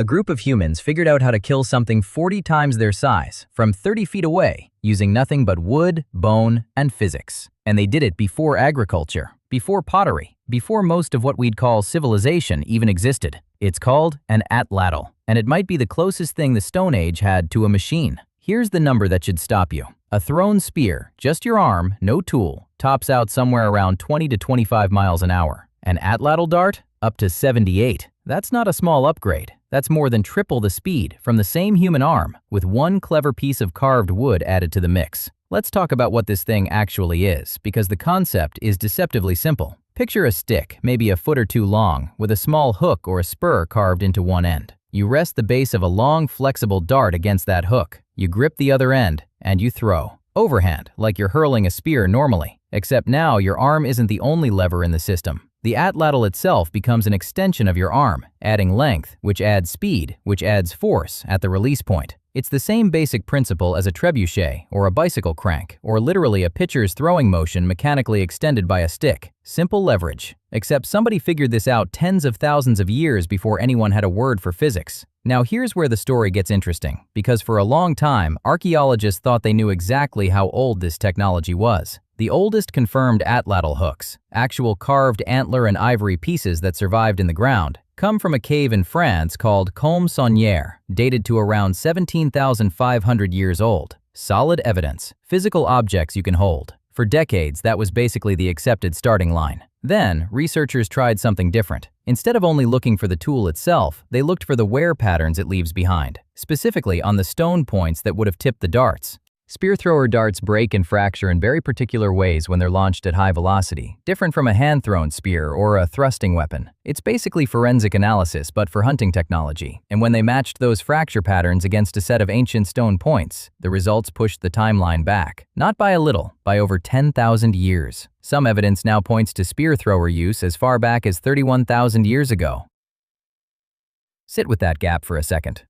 A group of humans figured out how to kill something 40 times their size, from 30 feet away, using nothing but wood, bone, and physics. And they did it before agriculture, before pottery, before most of what we'd call civilization even existed. It's called an Atlatl, and it might be the closest thing the Stone Age had to a machine. Here's the number that should stop you. A thrown spear, just your arm, no tool, tops out somewhere around 20 to 25 miles an hour. An Atlatl dart? Up to 78. That's not a small upgrade. That's more than triple the speed from the same human arm, with one clever piece of carved wood added to the mix. Let's talk about what this thing actually is, because the concept is deceptively simple. Picture a stick, maybe a foot or two long, with a small hook or a spur carved into one end. You rest the base of a long, flexible dart against that hook. You grip the other end, and you throw. Overhand, like you're hurling a spear normally. Except now your arm isn't the only lever in the system. The Atlatl itself becomes an extension of your arm, adding length, which adds speed, which adds force at the release point. It's the same basic principle as a trebuchet or a bicycle crank, or literally a pitcher's throwing motion mechanically extended by a stick. Simple leverage. Except somebody figured this out tens of thousands of years before anyone had a word for physics. Now here's where the story gets interesting, because for a long time, archaeologists thought they knew exactly how old this technology was. The oldest confirmed Atlatl hooks, actual carved antler and ivory pieces that survived in the ground, come from a cave in France called Combe-Saunière, dated to around 17,500 years old. Solid evidence, physical objects you can hold. For decades, that was basically the accepted starting line. Then, researchers tried something different. Instead of only looking for the tool itself, they looked for the wear patterns it leaves behind, specifically on the stone points that would have tipped the darts. Spear thrower darts break and fracture in very particular ways when they're launched at high velocity, different from a hand-thrown spear or a thrusting weapon. It's basically forensic analysis, but for hunting technology. And when they matched those fracture patterns against a set of ancient stone points, the results pushed the timeline back. Not by a little, by over 10,000 years. Some evidence now points to spear thrower use as far back as 31,000 years ago. Sit with that gap for a second.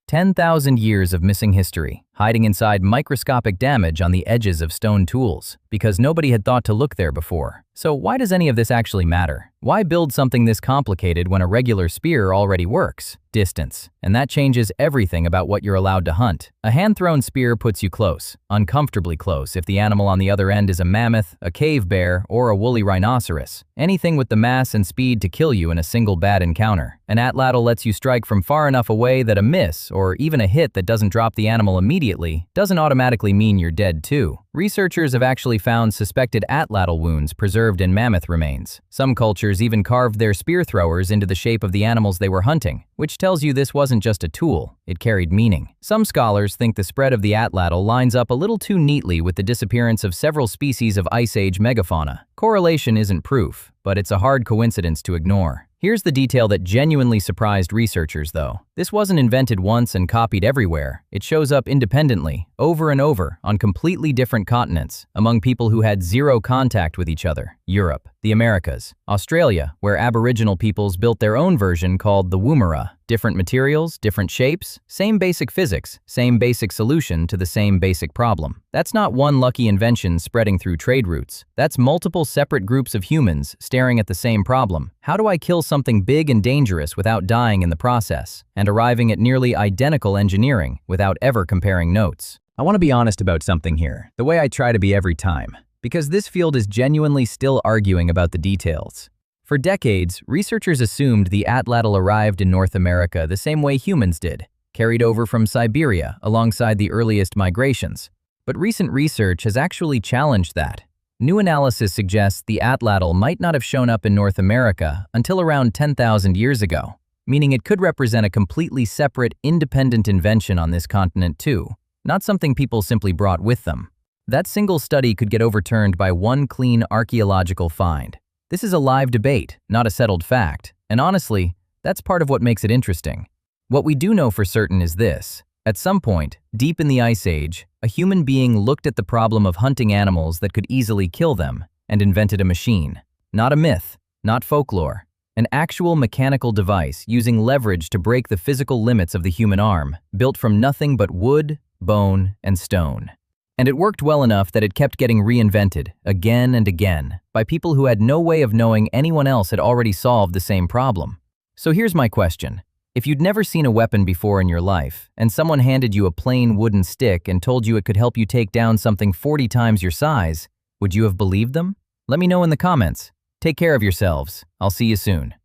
10,000 years of missing history, hiding inside microscopic damage on the edges of stone tools, because nobody had thought to look there before. So why does any of this actually matter? Why build something this complicated when a regular spear already works? Distance. And that changes everything about what you're allowed to hunt. A hand-thrown spear puts you close, uncomfortably close if the animal on the other end is a mammoth, a cave bear, or a woolly rhinoceros. Anything with the mass and speed to kill you in a single bad encounter. An Atlatl lets you strike from far enough away that a miss, or even a hit that doesn't drop the animal immediately, doesn't automatically mean you're dead too. Researchers have actually found suspected Atlatl wounds preserved in mammoth remains. Some cultures even carved their spear throwers into the shape of the animals they were hunting, which tells you this wasn't just a tool, it carried meaning. Some scholars think the spread of the Atlatl lines up a little too neatly with the disappearance of several species of Ice Age megafauna. Correlation isn't proof, but it's a hard coincidence to ignore. Here's the detail that genuinely surprised researchers, though. This wasn't invented once and copied everywhere. It shows up independently, over and over, on completely different continents, among people who had zero contact with each other. Europe, the Americas, Australia, where Aboriginal peoples built their own version called the Woomera. Different materials, different shapes, same basic physics, same basic solution to the same basic problem. That's not one lucky invention spreading through trade routes. That's multiple separate groups of humans staring at the same problem. How do I kill something big and dangerous without dying in the process? And arriving at nearly identical engineering without ever comparing notes. I want to be honest about something here, the way I try to be every time, because this field is genuinely still arguing about the details. For decades, researchers assumed the Atlatl arrived in North America the same way humans did, carried over from Siberia alongside the earliest migrations. But recent research has actually challenged that. New analysis suggests the Atlatl might not have shown up in North America until around 10,000 years ago, meaning it could represent a completely separate, independent invention on this continent too, not something people simply brought with them. That single study could get overturned by one clean archaeological find. This is a live debate, not a settled fact, and honestly, that's part of what makes it interesting. What we do know for certain is this. At some point, deep in the Ice Age, a human being looked at the problem of hunting animals that could easily kill them and invented a machine. Not a myth, not folklore. An actual mechanical device using leverage to break the physical limits of the human arm, built from nothing but wood, bone, and stone. And it worked well enough that it kept getting reinvented, again and again, by people who had no way of knowing anyone else had already solved the same problem. So here's my question. If you'd never seen a weapon before in your life, and someone handed you a plain wooden stick and told you it could help you take down something 40 times your size, would you have believed them? Let me know in the comments. Take care of yourselves. I'll see you soon.